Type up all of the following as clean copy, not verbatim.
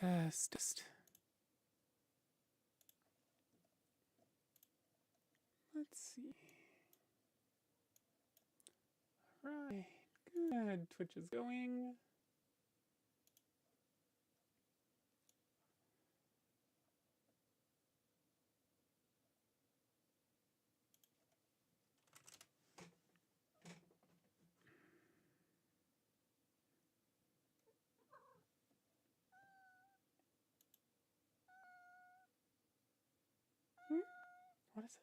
Test. Let's see. Right, good. Twitch is going. What is it?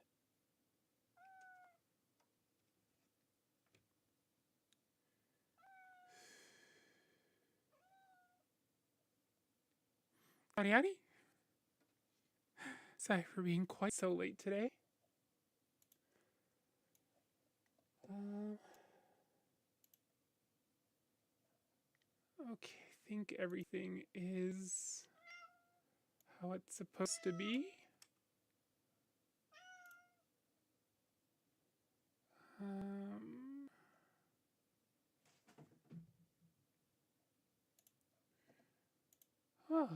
Howdy, howdy. Sorry for being quite so late today. Okay, I think everything is how it's supposed to be. Oh.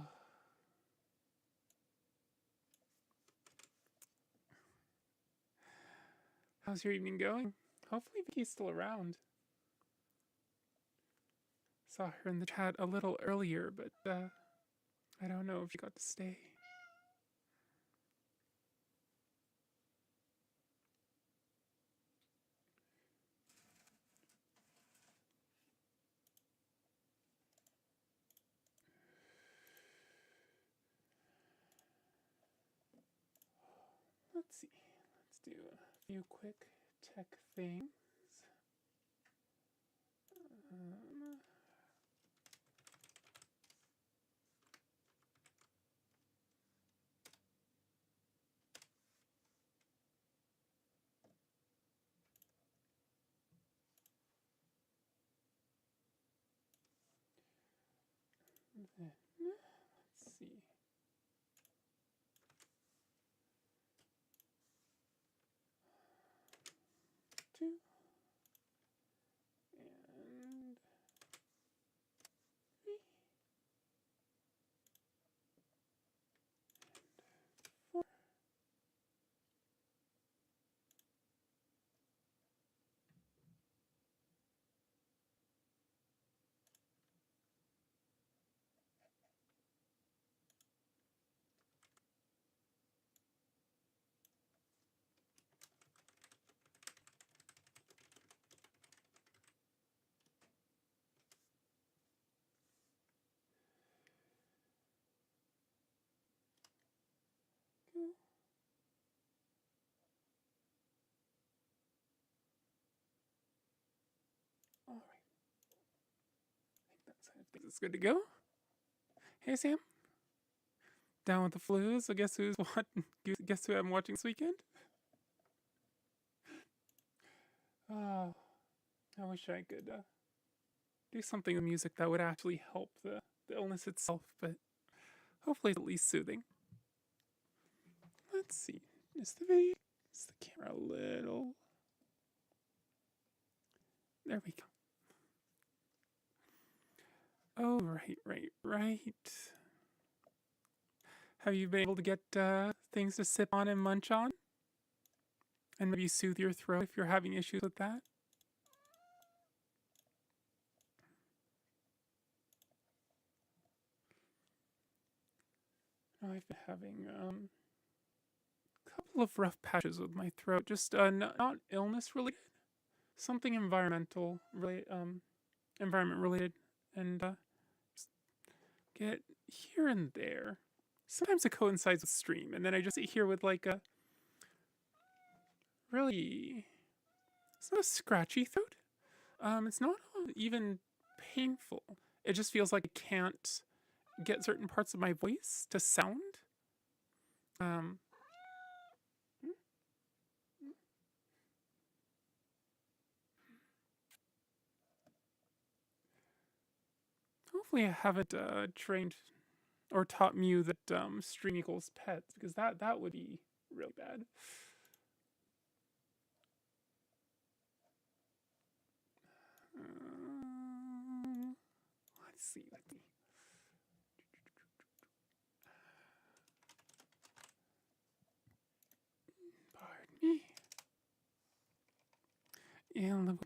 How's your evening going? Hopefully Vicky's still around. Saw her in the chat a little earlier, but I don't know if she got to stay. Let's see. Let's do a few quick tech things. Then, let's see. Two. And three. And 4. Go. All right. I think it's good to go. Hey, Sam. Down with the flu, so guess who I'm watching this weekend? Oh, I wish I could do something with music that would actually help the illness itself, but hopefully it's at least soothing. Let's see. Is the camera a little? There we go. Oh, right. Have you been able to get things to sip on and munch on? And maybe soothe your throat if you're having issues with that? I've been having a couple of rough patches with my throat, just not illness related, something environment related, and just get here and there. Sometimes it coincides with stream, and then I just sit here with like a really, it's not a scratchy throat. It's not even painful. It just feels like I can't get certain parts of my voice to sound. Hopefully I haven't trained or taught Mew that stream equals pets, because that would be really bad. Let's see.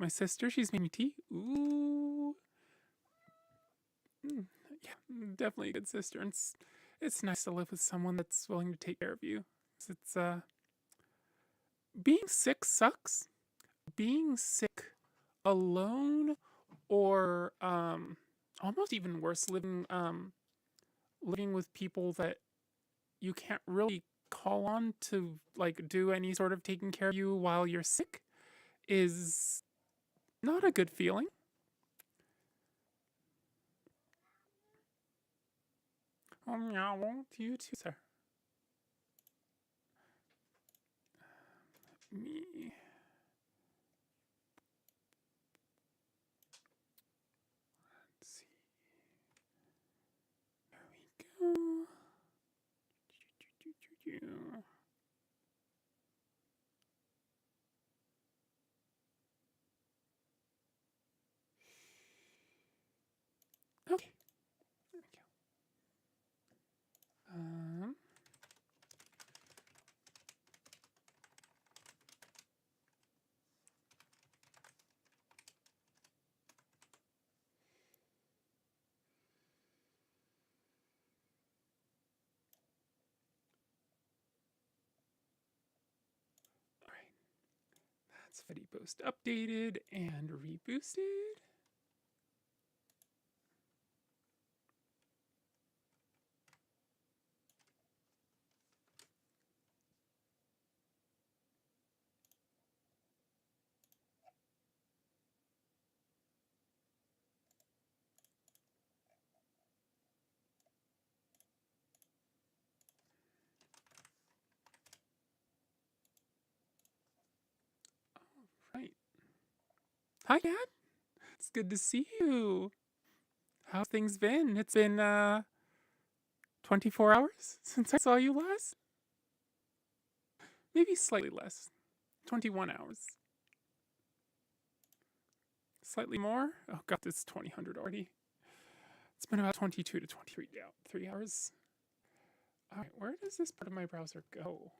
my sister. She's made me tea. Ooh. Yeah, definitely a good sister. And it's nice to live with someone that's willing to take care of you. It's being sick sucks. Being sick alone, or almost even worse, living with people that you can't really call on to like do any sort of taking care of you while you're sick, is not a good feeling. Oh, meow, won't you too, sir? Me. Let's see. There we go. Okay. There we go. Alright. That's Fetty Post updated and reboosted. Right. Hi, Dad. It's good to see you. How's things been? It's been 24 hours since I saw you last. Maybe slightly less. 21 hours. Slightly more? Oh god, it's 2000 already. It's been about 22 to 23 3 hours. Alright, where does this part of my browser go?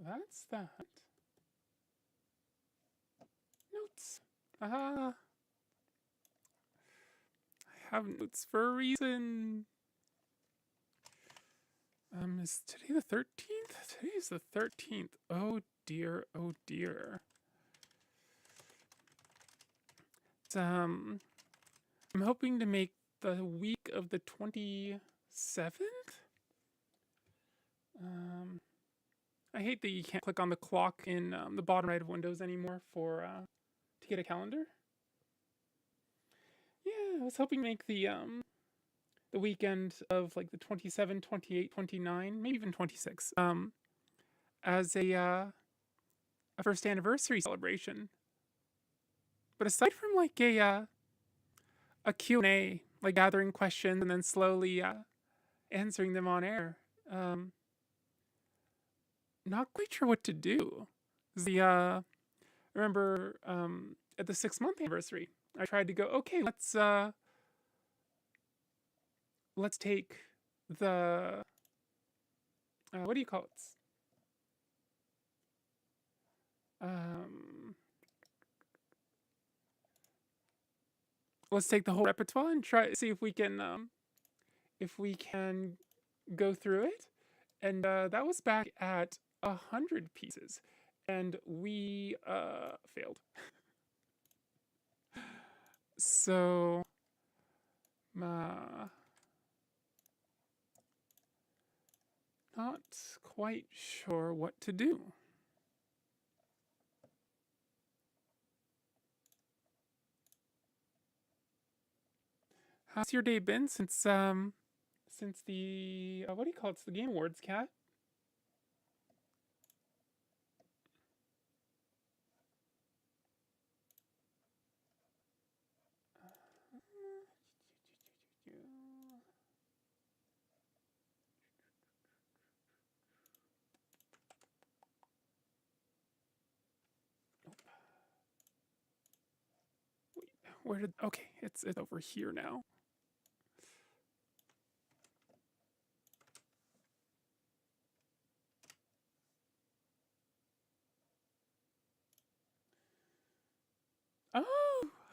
That's that. Notes. I have notes for a reason. Is today the 13th? Today's the 13th. Oh dear, oh dear. I'm hoping to make the week of the 27th. I hate that you can't click on the clock in the bottom right of Windows anymore for to get a calendar. Yeah, I was hoping to make the weekend of like the 27, 28, 29, maybe even 26 as a first anniversary celebration. But aside from like a Q&A, like gathering questions and then slowly answering them on air, not quite sure what to do. I remember at the 6-month anniversary, I tried to go, okay, let's take the what do you call it? Let's take the whole repertoire and try see if we can go through it. And that was back at 100 pieces, and we failed. So, not quite sure what to do. How's your day been since the what do you call it? It's the Game Awards, Cat. Wait, where did? Okay, it's over here now.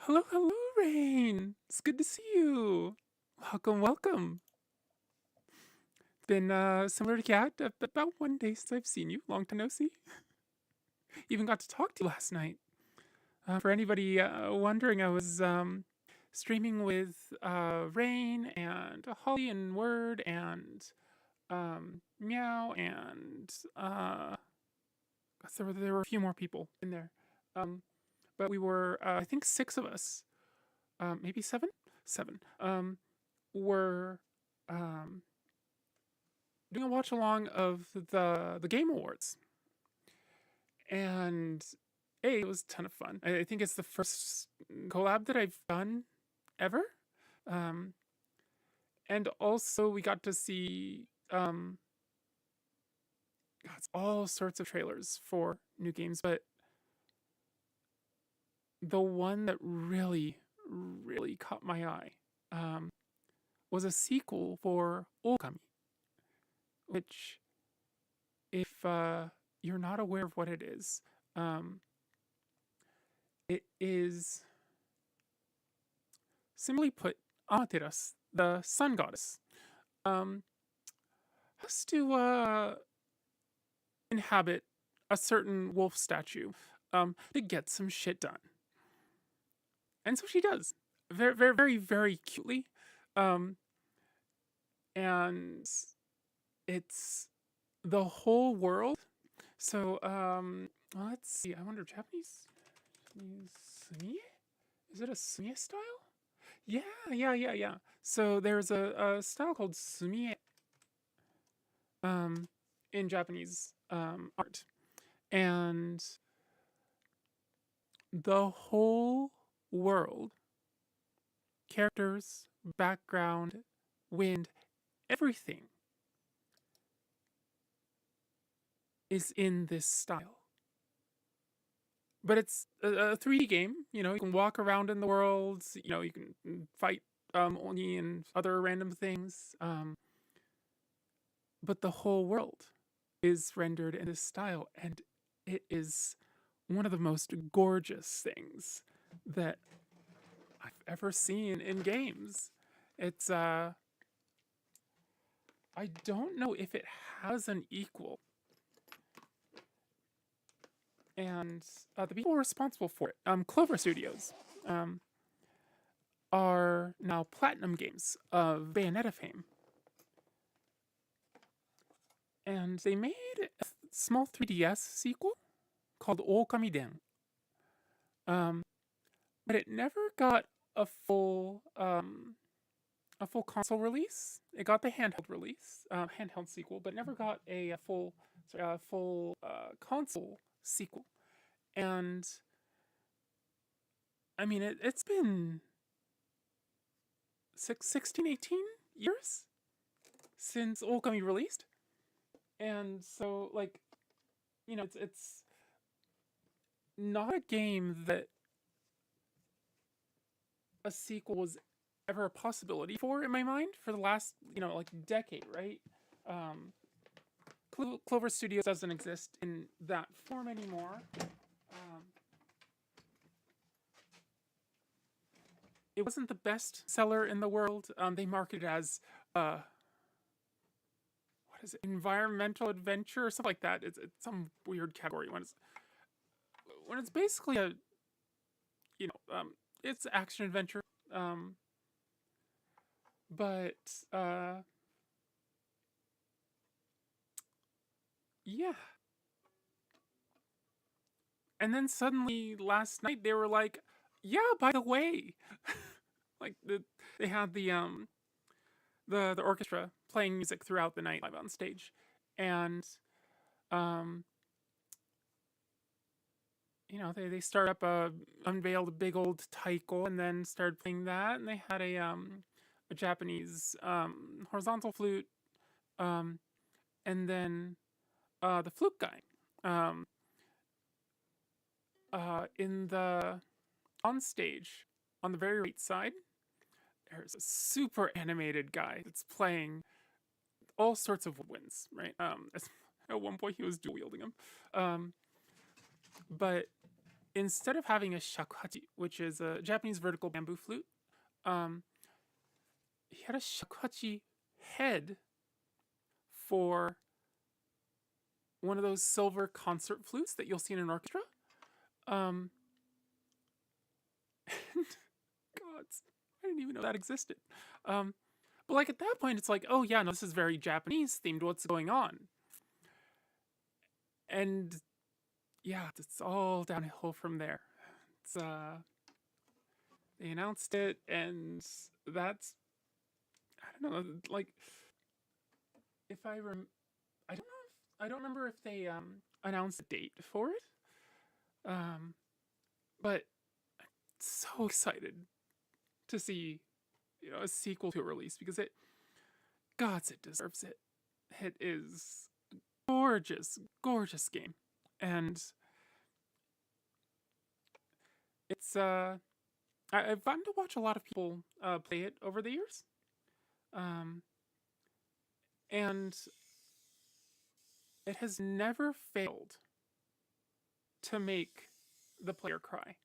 Hello, hello, Rain. It's good to see you. Welcome, welcome. Been similar to Kat, about 1 day since I've seen you. Long time no see. Even got to talk to you last night. For anybody wondering, I was streaming with Rain and Holly and Word and Meow and there were a few more people in there. But we were I think 6 of us, maybe 7, 7. Were doing a watch along of the Game Awards, and it was a ton of fun. I think it's the first collab that I've done ever, and also we got to see all sorts of trailers for new games, but the one that really caught my eye was a sequel for Okami, which, if you're not aware of what it is simply put, Amaterasu, the sun goddess, has to inhabit a certain wolf statue to get some shit done. And so she does. Very, very, very, very cutely. And it's the whole world. So, let's see. I wonder, Japanese? Sumiye? Is it a Sumiye style? Yeah. So there's a style called Sumiye in Japanese art. And the whole world, characters, background, wind, everything is in this style. But it's a 3D game. You know, you can walk around in the world. You know, you can fight Oni and other random things. But the whole world is rendered in this style, and it is one of the most gorgeous things that I've ever seen in games. It's I don't know if it has an equal. And the people responsible for it, Clover Studios, are now Platinum Games of Bayonetta fame. And they made a small 3DS sequel called Okami-den. But it never got a full console release. It got the handheld release, handheld sequel, but never got a full console sequel. And I mean, it's been 16, 18 years since Okami released. And so, like, you know, it's not a game that a sequel was ever a possibility for in my mind for the last, like, decade, right? Clover Studios doesn't exist in that form anymore. It wasn't the best seller in the world. They marketed it as what is it? Environmental adventure or something like that. It's some weird category when it's basically a it's action adventure. But yeah. And then suddenly last night they were like, yeah, by the way, like they had the orchestra playing music throughout the night live on stage, and they started up unveiled a big old taiko and then started playing that, and they had a Japanese horizontal flute, and then the flute guy in the on stage on the very right side. There's a super animated guy that's playing all sorts of woodwinds, right? At one point he was dual wielding them, but instead of having a shakuhachi, which is a Japanese vertical bamboo flute, he had a shakuhachi head for one of those silver concert flutes that you'll see in an orchestra. And gods, I didn't even know that existed. But like at that point, it's like, oh yeah, no, this is very Japanese themed. What's going on? And yeah, it's all downhill from there. It's they announced it, and that's, I don't know, like if I don't remember if they announced a date for it. But I'm so excited to see, a sequel to a release, because it deserves it. It is a gorgeous, gorgeous game, and it's I've gotten to watch a lot of people play it over the years, and it has never failed to make the player cry.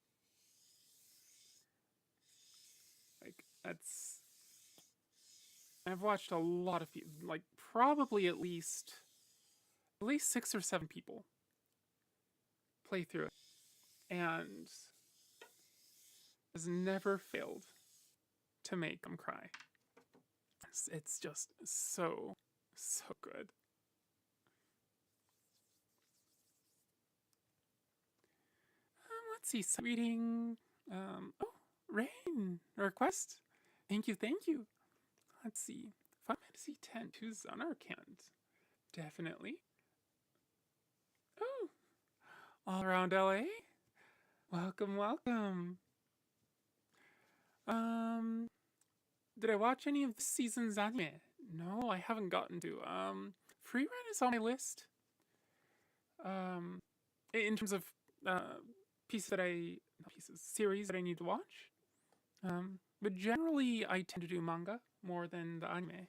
Like, I've watched a lot of people, like probably at least 6 or 7 people play through it, and has never failed to make them cry. It's just so good. Let's see, reading. Oh, Rain request. Thank you. Let's see. Final Fantasy X to Zonarkand. Definitely. Oh, all around LA. Welcome. Did I watch any of this season's anime? No, I haven't gotten to. Free Run is on my list. In terms of series that I need to watch. But generally, I tend to do manga more than the anime. I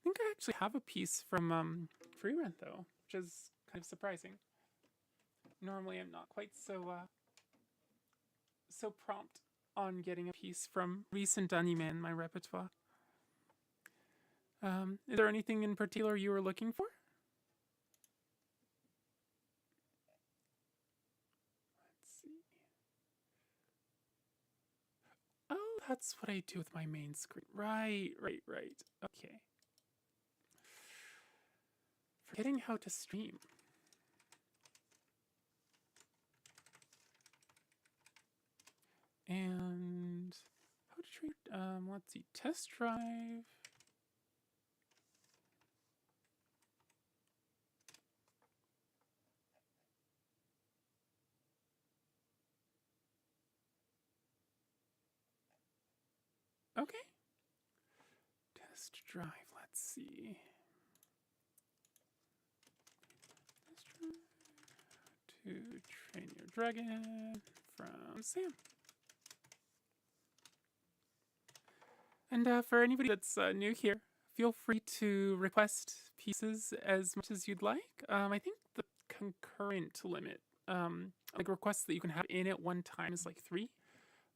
think I actually have a piece from Free Rent though, which is kind of surprising. Normally, I'm not quite so prompt on getting a piece from recent anime in my repertoire. Is there anything in particular you were looking for? Let's see. Oh, that's what I do with my main screen. Right. Okay. Forgetting how to stream. And how to treat, let's see, test drive. Okay. Test drive, let's see. Test drive to train your dragon from Sam. And for anybody that's new here, feel free to request pieces as much as you'd like. I think the concurrent limit, like requests that you can have in at one time, is like 3.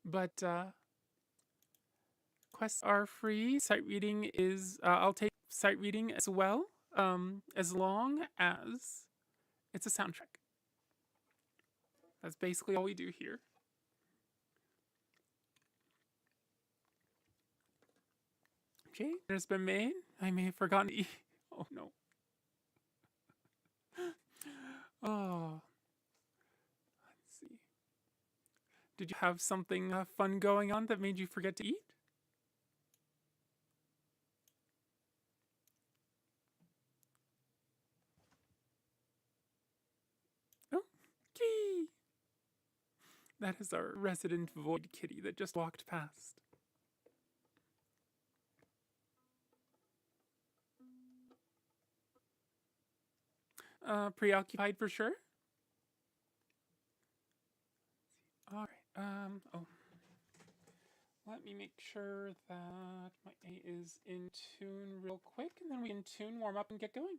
But requests are free. Sight reading is, I'll take sight reading as well, as long as it's a soundtrack. That's basically all we do here. Okay, dinner's been made. I may have forgotten to eat. Oh no. Oh. Let's see. Did you have something fun going on that made you forget to eat? Oh, kitty! That is our resident void kitty that just walked past. Preoccupied for sure? Alright, oh. Let me make sure that my A is in tune real quick, and then we can tune, warm up, and get going.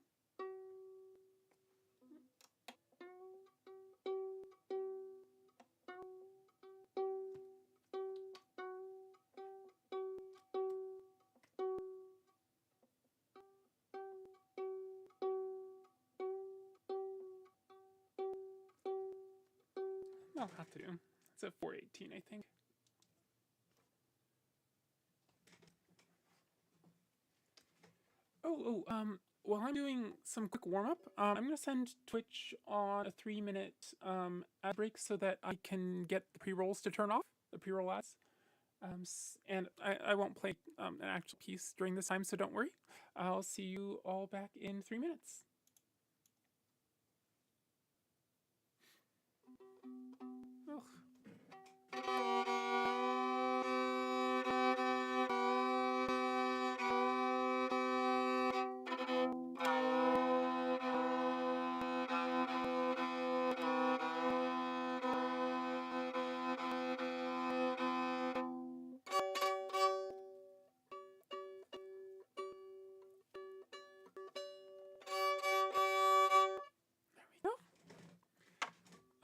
I'll have to. It's at 4:18, I think. While I'm doing some quick warm-up, I'm going to send Twitch on a 3-minute ad break so that I can get the pre-rolls to turn off, the pre-roll ads. And I won't play an actual piece during this time, so don't worry. I'll see you all back in 3 minutes. Ugh.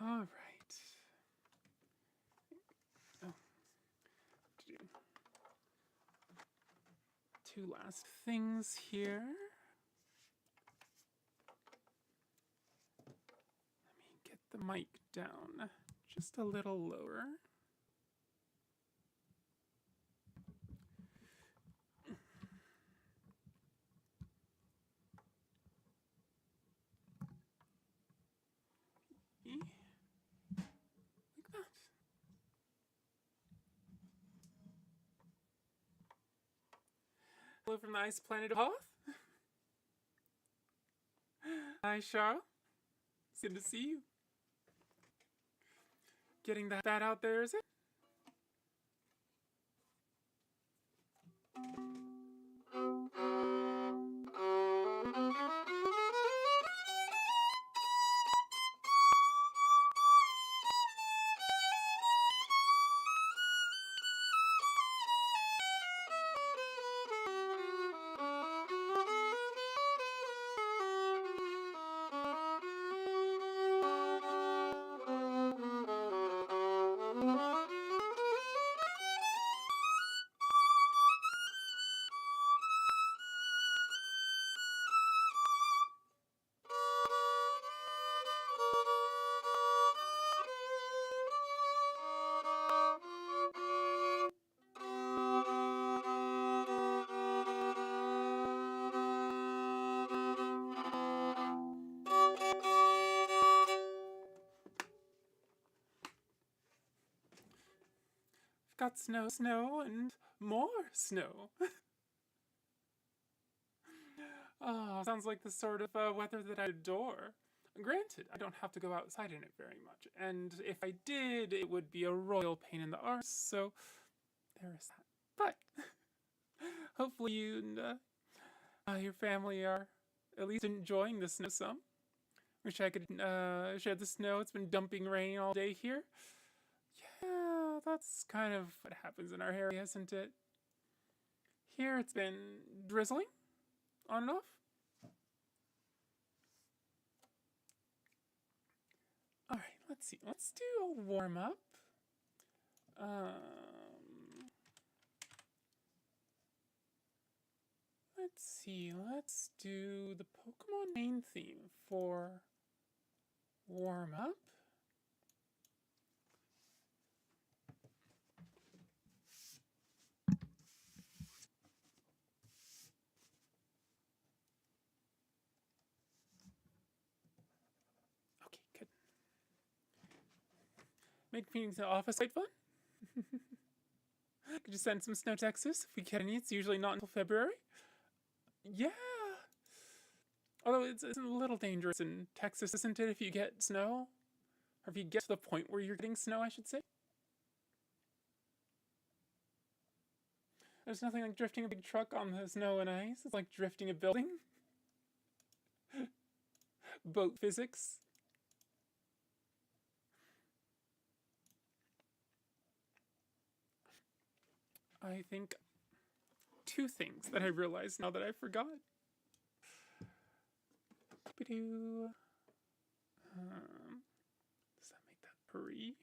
All right. Two last things here. Let me get the mic down just a little lower. Like that. Hello from the ice planet of Hoth. Hi, Charles. It's good to see you. Getting that out there, is it? Got snow, snow, and more snow. Oh, sounds like the sort of weather that I adore. Granted, I don't have to go outside in it very much, and if I did, it would be a royal pain in the arse, so there is that. But hopefully you and your family are at least enjoying the snow some. Wish I could share the snow. It's been dumping rain all day here. Yeah, that's kind of what happens in our area, isn't it? Here it's been drizzling, on and off. Alright, let's see. Let's do a warm-up. Let's see. Let's do the Pokemon main theme for warm-up. Okay, good. Make meetings in the office quite fun. Could you send some snow to Texas if we get any? It's usually not until February. Yeah. Although it's a little dangerous in Texas, isn't it, if you get snow? Or if you get to the point where you're getting snow, I should say. There's nothing like drifting a big truck on the snow and ice. It's like drifting a building. Boat physics. I think two things that I realized now that I forgot. Does that make that purry?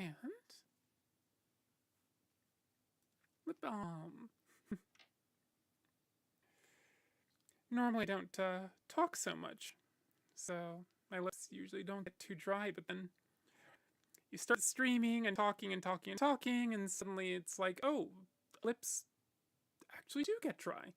And lip balm. Normally I don't talk so much, so my lips usually don't get too dry, but then you start streaming and talking and talking and talking, and suddenly it's like, oh, lips actually do get dry.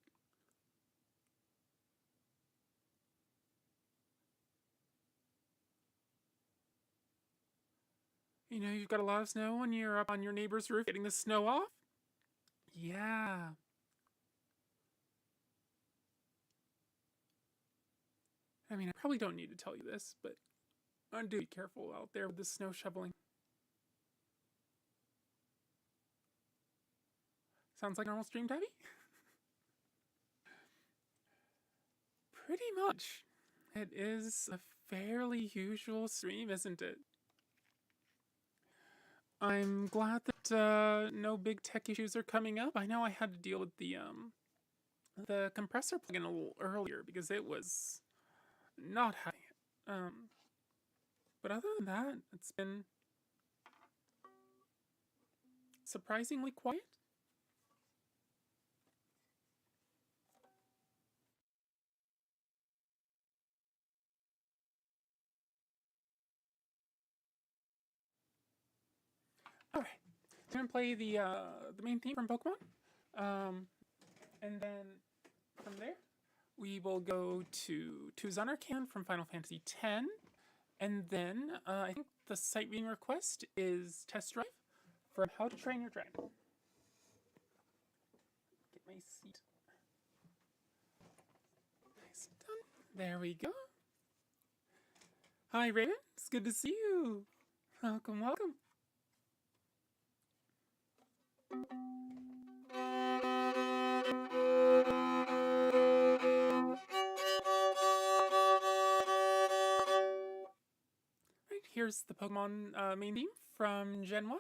You know, you've got a lot of snow when you're up on your neighbor's roof getting the snow off? Yeah. I mean, I probably don't need to tell you this, but do be careful out there with the snow shoveling. Sounds like normal stream, Tabby? Pretty much. It is a fairly usual stream, isn't it? I'm glad that no big tech issues are coming up. I know I had to deal with the compressor plugin a little earlier because it was not happy. But other than that, it's been surprisingly quiet. Alright, I'm gonna play the main theme from Pokemon. And then from there, we will go to Zanarkand from Final Fantasy X. And then I think the site reading request is Test Drive from How to Train Your Dragon. Get my seat. Nice and done. There we go. Hi, Raven. It's good to see you. Welcome, welcome. Right, here's the Pokemon main theme from Gen 1.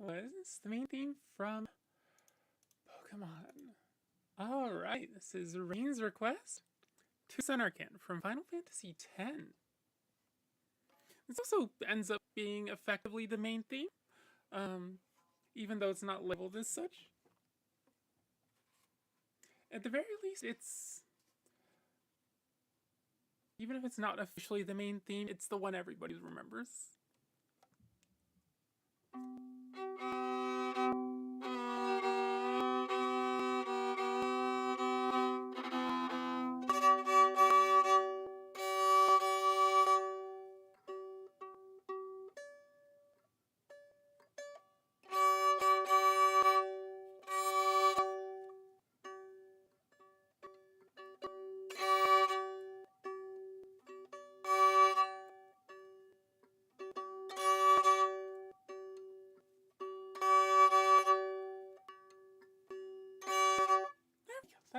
Was the main theme from Pokemon. Alright, this is Rain's request to Zanarkand from Final Fantasy X. This also ends up being effectively the main theme, even though it's not labeled as such. At the very least, it's... even if it's not officially the main theme, it's the one everybody remembers.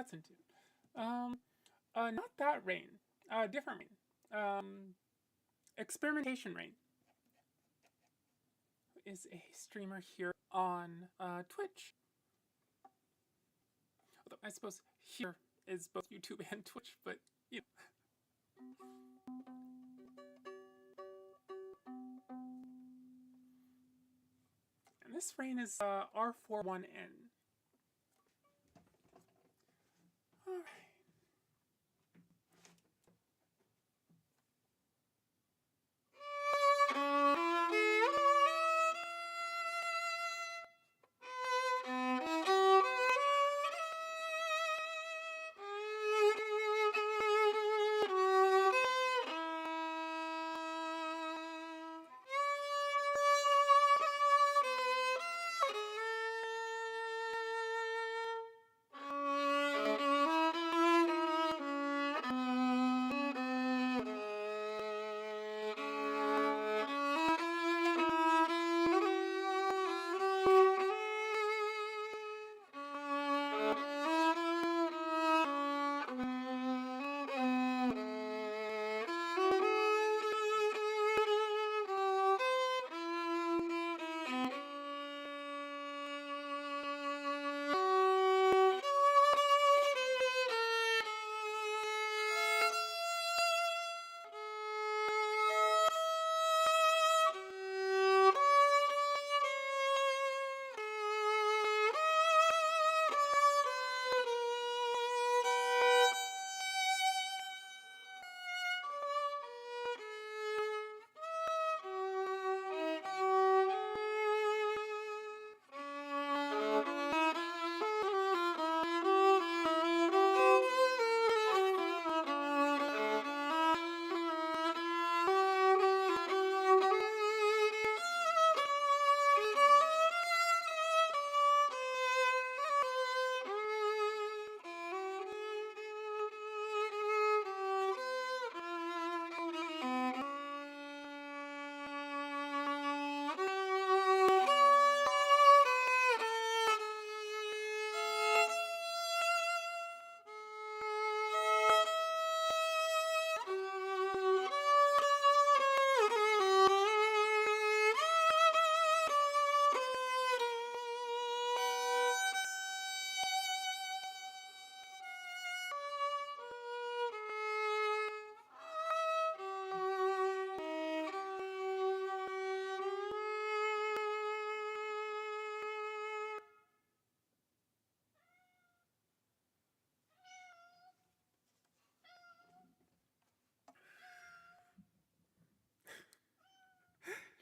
that's in tune. Not that rain. Different rain. Experimentation rain is a streamer here on Twitch. Although I suppose here is both YouTube and Twitch, but you know. And this rain is R41N. Alright.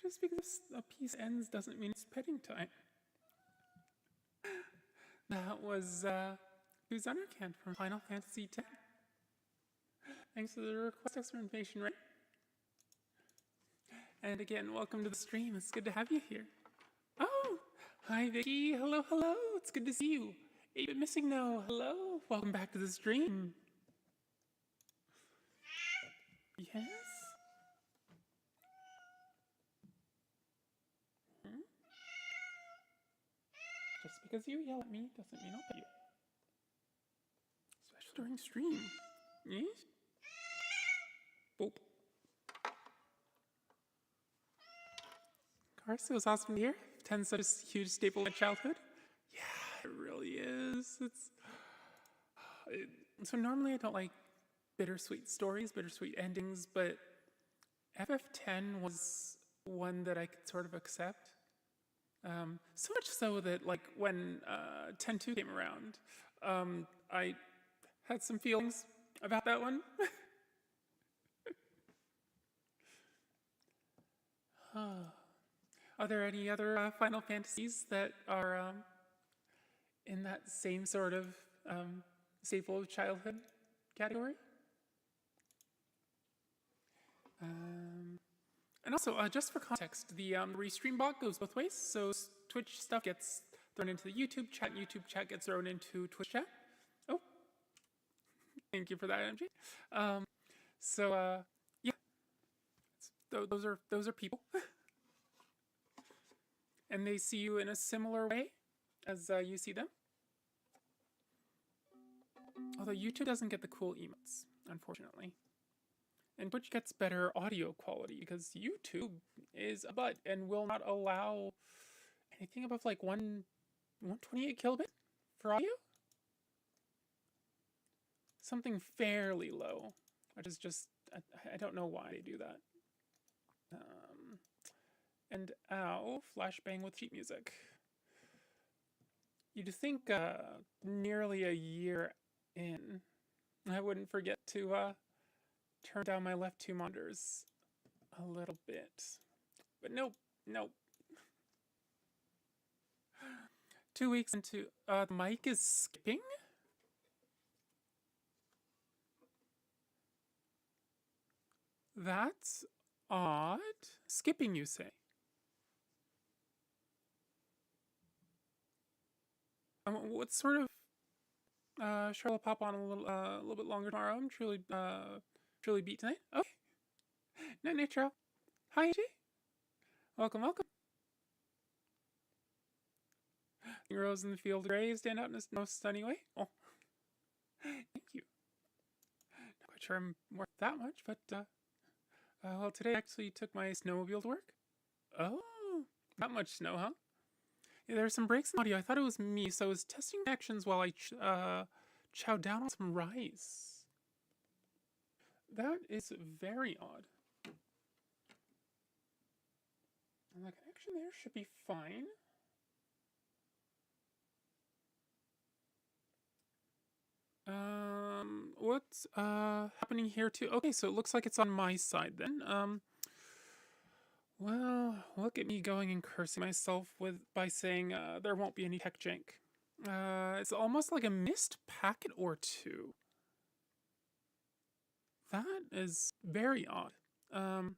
Just because a piece ends doesn't mean it's petting time. That was Who's Undercant from Final Fantasy X. Thanks for the request explanation, right? And again, welcome to the stream. It's good to have you here. Oh, hi Vicky. Hello, hello. It's good to see you. 8-Bit Missing No. Hello. Welcome back to the stream. Yes. Just because you yell at me doesn't mean I'll pet you. Especially during stream. Yes? Boop. Carso is awesome to hear. Ten's such a huge staple of my childhood. Yeah, it really is. So normally I don't like bittersweet stories, bittersweet endings, but FF10 was one that I could sort of accept. So much so that, like, when 10.2 came around, I had some feelings about that one. Are there any other Final Fantasies that are in that same sort of staple of childhood category? And also, just for context, the restream bot goes both ways. So Twitch stuff gets thrown into the YouTube chat gets thrown into Twitch chat. Oh, thank you for that, MJ. Yeah, those are people, and they see you in a similar way as you see them. Although YouTube doesn't get the cool emotes, unfortunately. And Twitch gets better audio quality because YouTube is a butt and will not allow anything above like 128 kilobit for audio. Something fairly low, which is just, I don't know why they do that. And ow, flashbang with sheet music. You'd think nearly a year in, I wouldn't forget to turn down my left two monitors a little bit. But nope, nope. 2 weeks into, the mic is skipping? That's odd. Skipping, you say? What sort of shall I pop on a little bit longer tomorrow? I'm truly beat tonight. Okay. Night night, Cheryl. Hi, AJ. Welcome, welcome. Rose in the field of gray stand out in a most sunny way. Oh, thank you. Not quite sure I'm worth that much, but well, today I actually took my snowmobile to work. Oh, not much snow, huh? Yeah, there were some breaks in audio. I thought it was me, so I was testing actions while I chowed down on some rice. That is very odd. And the connection there should be fine. What's happening here too? Okay, so it looks like it's on my side then. Well, look at me going and cursing myself by saying there won't be any tech jank. It's almost like a missed packet or two. That is very odd. The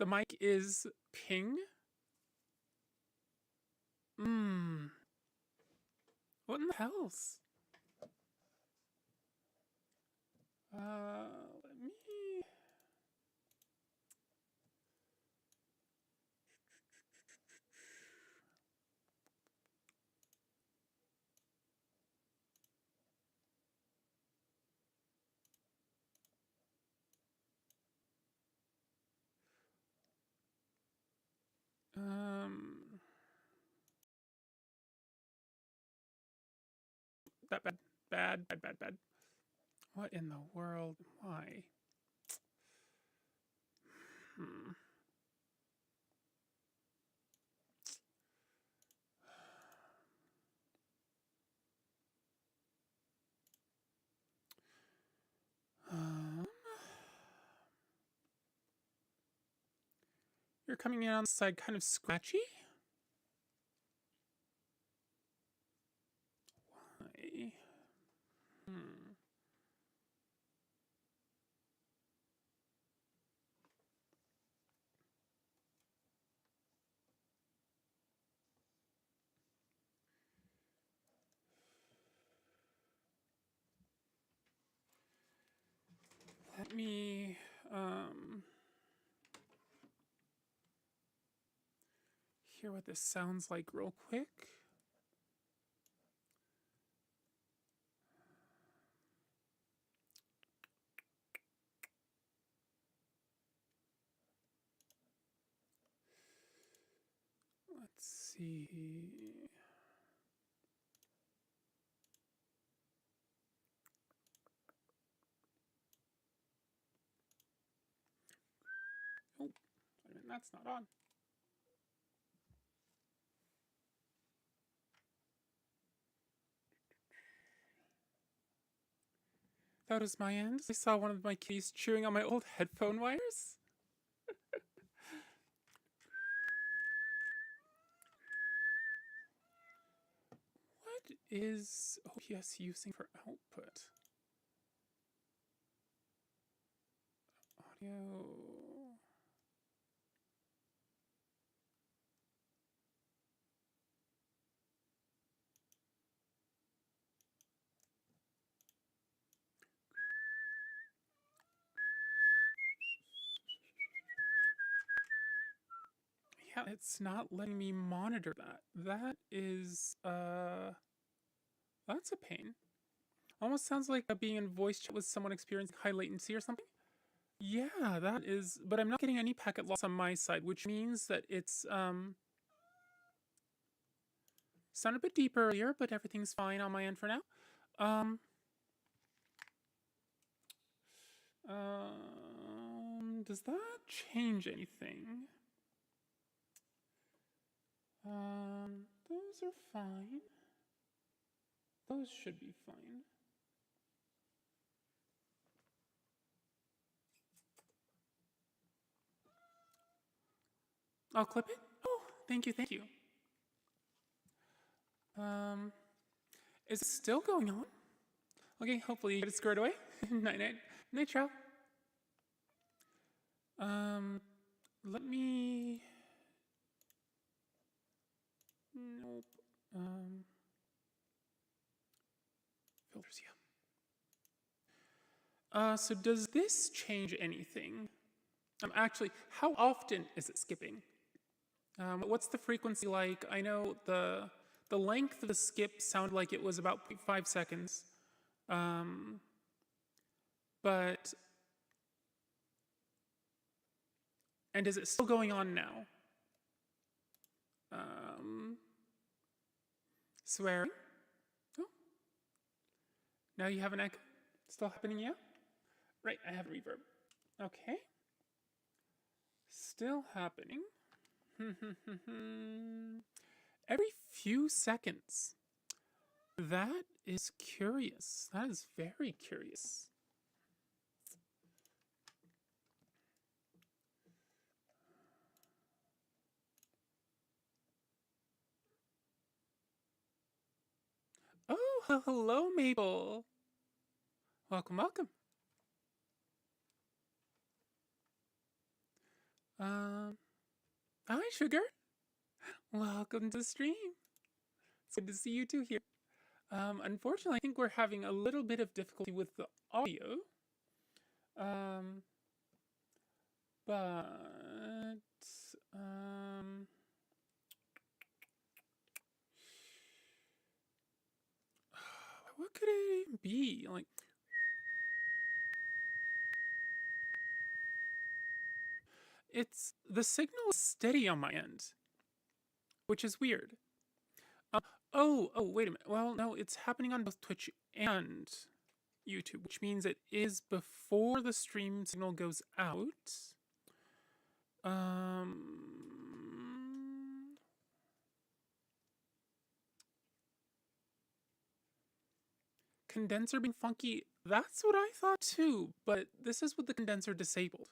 mic is ping. What in the hells? Let me... That bad. What in the world? Why? You're coming in on the side kind of scratchy? Why? Let me, hear what this sounds like real quick. Let's see. Oh, wait a minute, that's not on. That was my end. I saw one of my keys chewing on my old headphone wires. What is OBS using for output? Audio. Yeah, it's not letting me monitor that. That is, that's a pain. Almost sounds like being in voice chat with someone experiencing high latency or something. Yeah, that is, but I'm not getting any packet loss on my side, which means that it's sounded a bit deeper earlier, but everything's fine on my end for now. Does that change anything? Those are fine. Those should be fine. I'll clip it. Oh, thank you, thank you. Is it still going on? Okay, hopefully you get it squared away. Night, night, night, ciao. Let me. Nope. Filters, yeah. So does this change anything? Actually, how often is it skipping? What's the frequency like? I know the length of the skip sounded like it was about 0.5 seconds. But and is it still going on now? Swearing. Oh. Now you have an echo. Still happening, yeah? Right, I have reverb. Okay. Still happening. Every few seconds. That is curious. That is very curious. Oh, hello, Mabel. Welcome, welcome. Hi, Sugar. Welcome to the stream. It's good to see you two here. Unfortunately, I think we're having a little bit of difficulty with the audio. What could it even be? Like, it's the signal is steady on my end, which is weird. Oh, wait a minute. Well, no, it's happening on both Twitch and YouTube, which means it is before the stream signal goes out. Condenser being funky, that's what I thought too, but this is with the condenser disabled.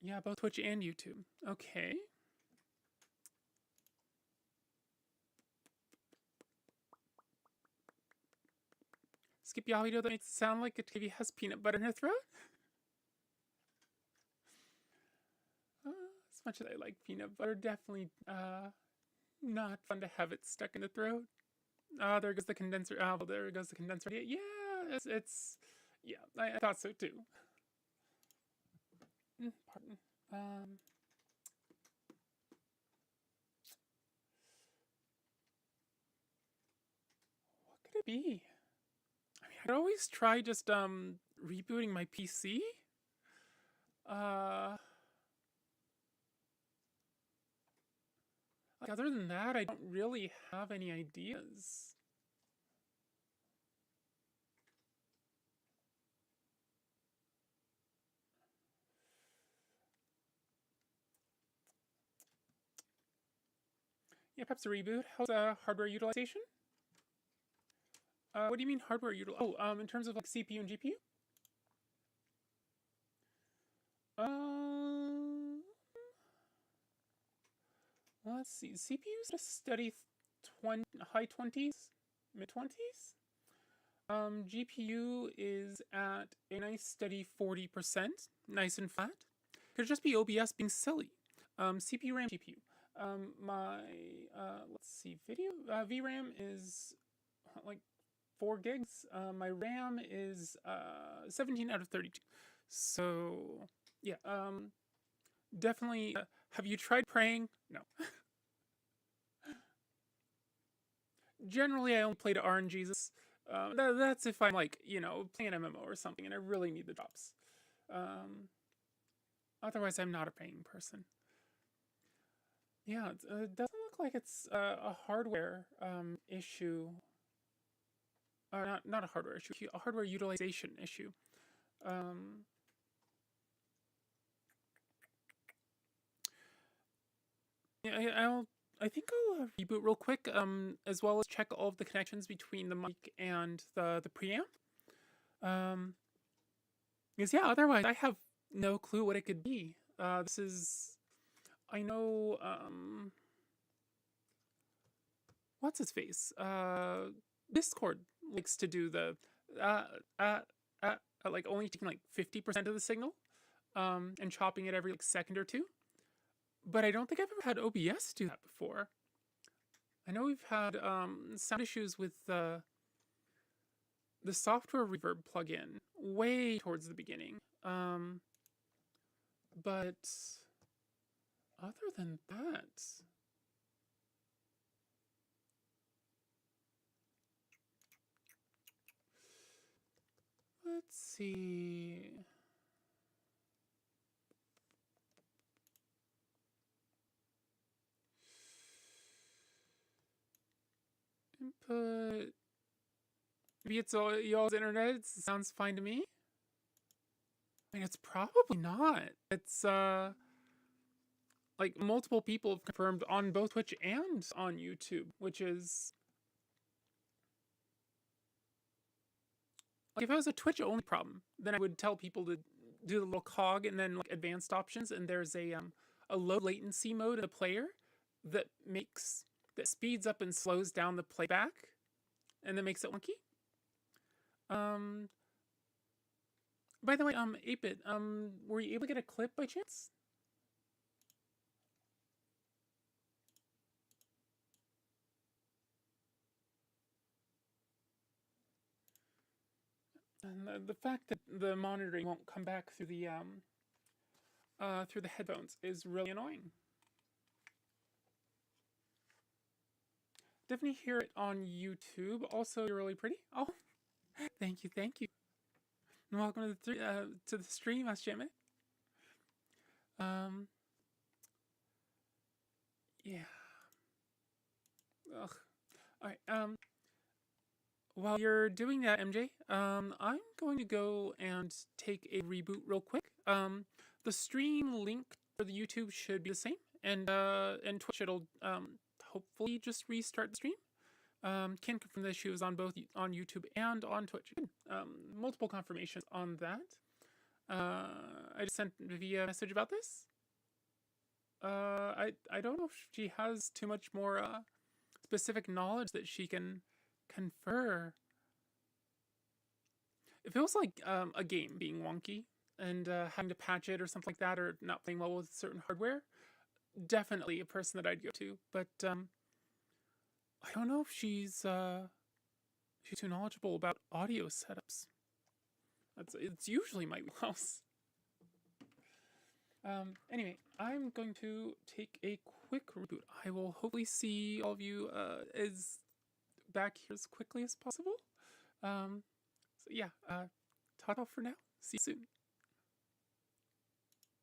Yeah, both Twitch and YouTube. Okay. Skip the audio that makes it sound like Octavia has peanut butter in her throat. As much as I like peanut butter, definitely not fun to have it stuck in the throat. There goes the condenser. Well, there goes the condenser. Yeah, it's yeah, I thought so too. Pardon. What could it be? I mean, I could always try just rebooting my PC. Like other than that, I don't really have any ideas. Yeah, perhaps a reboot. How's hardware utilization? What do you mean hardware utilization? Oh, in terms of like CPU and GPU? Let's see. CPU's at a steady high 20s, mid 20s. GPU is at a nice steady 40%, nice and flat. Could just be OBS being silly. CPU, RAM, GPU. My let's see, video VRAM is like 4 gigs. My RAM is 17 out of 32. So yeah, definitely. Have you tried praying? No. generally I only play to RNGs. That's if I'm like, you know, playing an MMO or something and I really need the drops. Otherwise, I'm not a paying person. Yeah, it doesn't look like it's a hardware issue. Or not a hardware issue, a hardware utilization issue. Yeah, I think I'll reboot real quick, as well as check all of the connections between the mic and the preamp. Because yeah, otherwise I have no clue what it could be. This is, I know, what's his face? Discord likes to do the, uh, uh, like only taking like 50% of the signal, and chopping it every like second or two. But I don't think I've ever had OBS do that before. I know we've had sound issues with the software reverb plugin way towards the beginning. But other than that, let's see. Input. Maybe it's all y'all's internet. It sounds fine to me. I mean, it's probably not. It's like multiple people have confirmed on both Twitch and on YouTube, which is like if it was a Twitch only problem, then I would tell people to do the little cog and then like advanced options, and there's a low latency mode in the player that speeds up and slows down the playback, and that makes it wonky. By the way, 8-bit, were you able to get a clip by chance? And the fact that the monitoring won't come back through the headphones is really annoying. Definitely hear it on YouTube. Also, you're really pretty. Oh, thank you, thank you. And welcome to the stream, Ashjeme. Yeah. Ugh. All right. While you're doing that, MJ, I'm going to go and take a reboot real quick. The stream link for the YouTube should be the same, and Twitch it'll hopefully just restart the stream. Can confirm the issue is on both on YouTube and on Twitch. Multiple confirmations on that. I just sent Vivi a message about this. I don't know if she has too much more specific knowledge that she can confer. It feels like a game being wonky and having to patch it or something like that, or not playing well with certain hardware. Definitely a person that I'd go to, but I don't know if she's too knowledgeable about audio setups. It's usually my wheelhouse. Anyway, I'm going to take a quick reboot. I will hopefully see all of you back here as quickly as possible. So yeah, ta-ta for now. See you soon.